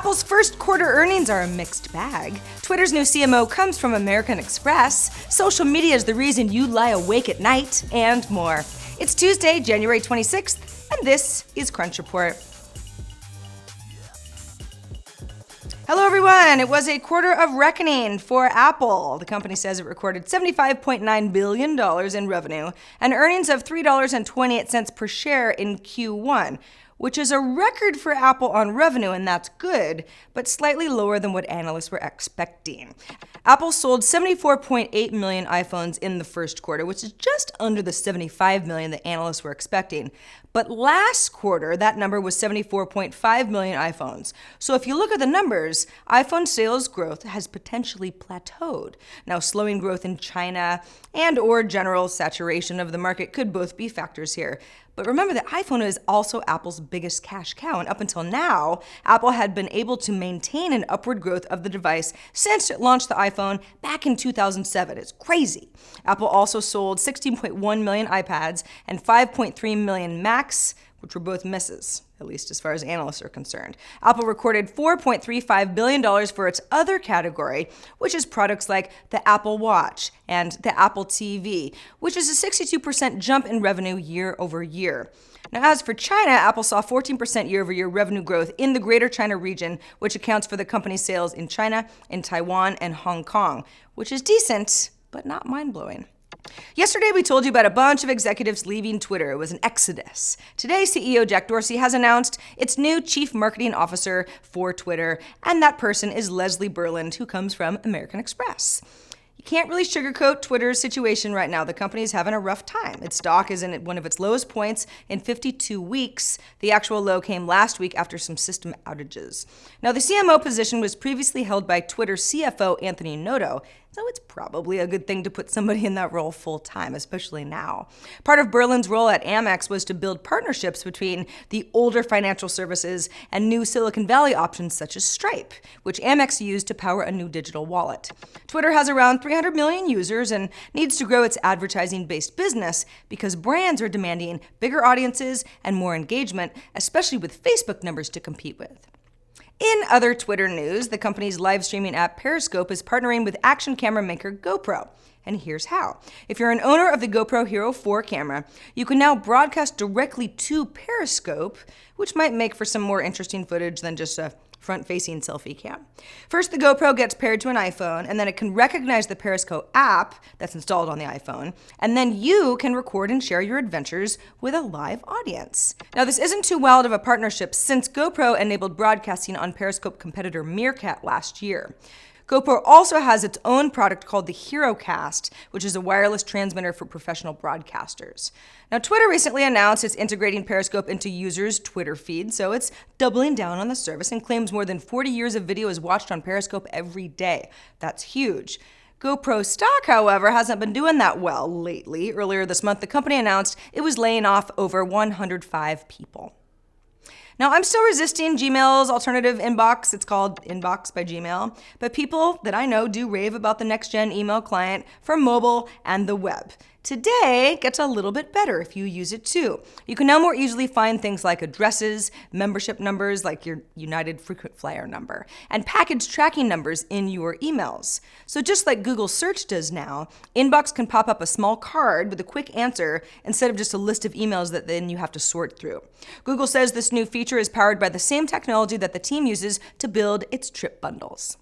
Apple's first quarter earnings are a mixed bag. Twitter's new CMO comes from American Express. Social media is the reason you lie awake at night, and more. It's Tuesday, January 26th, and this is Crunch Report. Hello everyone! It was a quarter of reckoning for Apple. The company says it recorded $75.9 billion in revenue and earnings of $3.28 per share in Q1, which is a record for Apple on revenue, and that's good, but slightly lower than what analysts were expecting. Apple sold 74.8 million iPhones in the first quarter, which is just under the 75 million that analysts were expecting. But last quarter, that number was 74.5 million iPhones. So if you look at the numbers, iPhone sales growth has potentially plateaued. Now, slowing growth in China and or general saturation of the market could both be factors here. But remember that iPhone is also Apple's biggest cash cow, and up until now, Apple had been able to maintain an upward growth of the device since it launched the iPhone back in 2007. It's crazy. Apple also sold 16.1 million iPads and 5.3 million Macs, which were both misses, at least as far as analysts are concerned. Apple recorded $4.35 billion for its other category, which is products like the Apple Watch and the Apple TV, which is a 62% jump in revenue year over year. Now, as for China, Apple saw 14% year-over-year revenue growth in the Greater China region, which accounts for the company's sales in China, in Taiwan, and Hong Kong, which is decent, but not mind-blowing. Yesterday, we told you about a bunch of executives leaving Twitter. It was an exodus. Today, CEO Jack Dorsey has announced its new chief marketing officer for Twitter, and that person is Leslie Berland, who comes from American Express. You can't really sugarcoat Twitter's situation right now. The company's having a rough time. Its stock is in one of its lowest points in 52 weeks. The actual low came last week after some system outages. Now, the CMO position was previously held by Twitter CFO Anthony Noto, so it's probably a good thing to put somebody in that role full time, especially now. Part of Berland's role at Amex was to build partnerships between the older financial services and new Silicon Valley options such as Stripe, which Amex used to power a new digital wallet. Twitter has around 300 million users and needs to grow its advertising-based business because brands are demanding bigger audiences and more engagement, especially with Facebook numbers to compete with. In other Twitter news, the company's live streaming app Periscope is partnering with action camera maker GoPro. And here's how. If you're an owner of the GoPro Hero 4 camera, you can now broadcast directly to Periscope, which might make for some more interesting footage than just a front-facing selfie cam. First, the GoPro gets paired to an iPhone, and then it can recognize the Periscope app that's installed on the iPhone, and then you can record and share your adventures with a live audience. Now, this isn't too wild of a partnership since GoPro enabled broadcasting on Periscope competitor Meerkat last year. GoPro also has its own product called the HeroCast, which is a wireless transmitter for professional broadcasters. Now, Twitter recently announced it's integrating Periscope into users' Twitter feed, so it's doubling down on the service and claims more than 40 years of video is watched on Periscope every day. That's huge. GoPro stock, however, hasn't been doing that well lately. Earlier this month, the company announced it was laying off over 105 people. Now, I'm still resisting Gmail's alternative inbox. It's called Inbox by Gmail. But people that I know do rave about the next-gen email client for mobile and the web. Today gets a little bit better if you use it too. You can now more easily find things like addresses, membership numbers like your United Frequent Flyer number, and package tracking numbers in your emails. So just like Google Search does now, Inbox can pop up a small card with a quick answer instead of just a list of emails that then you have to sort through. Google says this new feature is powered by the same technology that the team uses to build its trip bundles.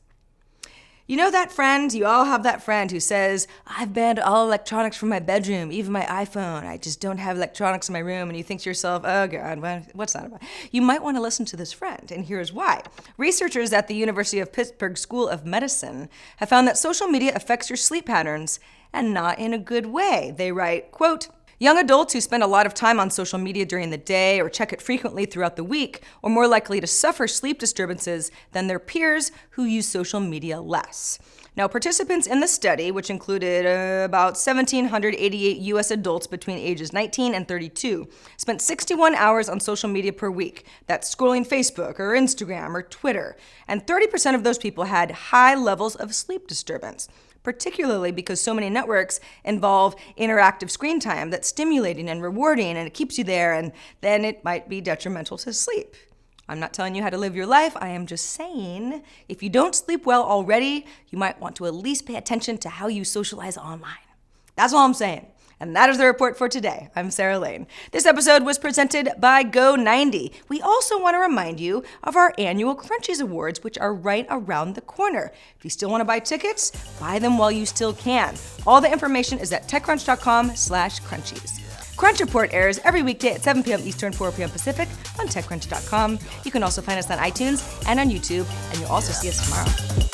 You know that friend? You all have that friend who says, I've banned all electronics from my bedroom, even my iPhone. I just don't have electronics in my room. And you think to yourself, oh God, what's that about? You might want to listen to this friend, and here's why. Researchers at the University of Pittsburgh School of Medicine have found that social media affects your sleep patterns, and not in a good way. They write, quote, young adults who spend a lot of time on social media during the day or check it frequently throughout the week are more likely to suffer sleep disturbances than their peers who use social media less. Now, participants in the study, which included about 1,788 U.S. adults between ages 19 and 32, spent 61 hours on social media per week. That's scrolling Facebook or Instagram or Twitter. And 30% of those people had high levels of sleep disturbance, particularly because so many networks involve interactive screen time that's stimulating and rewarding, and it keeps you there, and then it might be detrimental to sleep. I'm not telling you how to live your life. I am just saying, if you don't sleep well already, you might want to at least pay attention to how you socialize online. That's all I'm saying. And that is the report for today. I'm Sarah Lane. This episode was presented by Go90. We also want to remind you of our annual Crunchies Awards, which are right around the corner. If you still want to buy tickets, buy them while you still can. All the information is at techcrunch.com/crunchies. Crunch Report airs every weekday at 7 p.m. Eastern, 4 p.m. Pacific on techcrunch.com. You can also find us on iTunes and on YouTube, and you'll also see us tomorrow.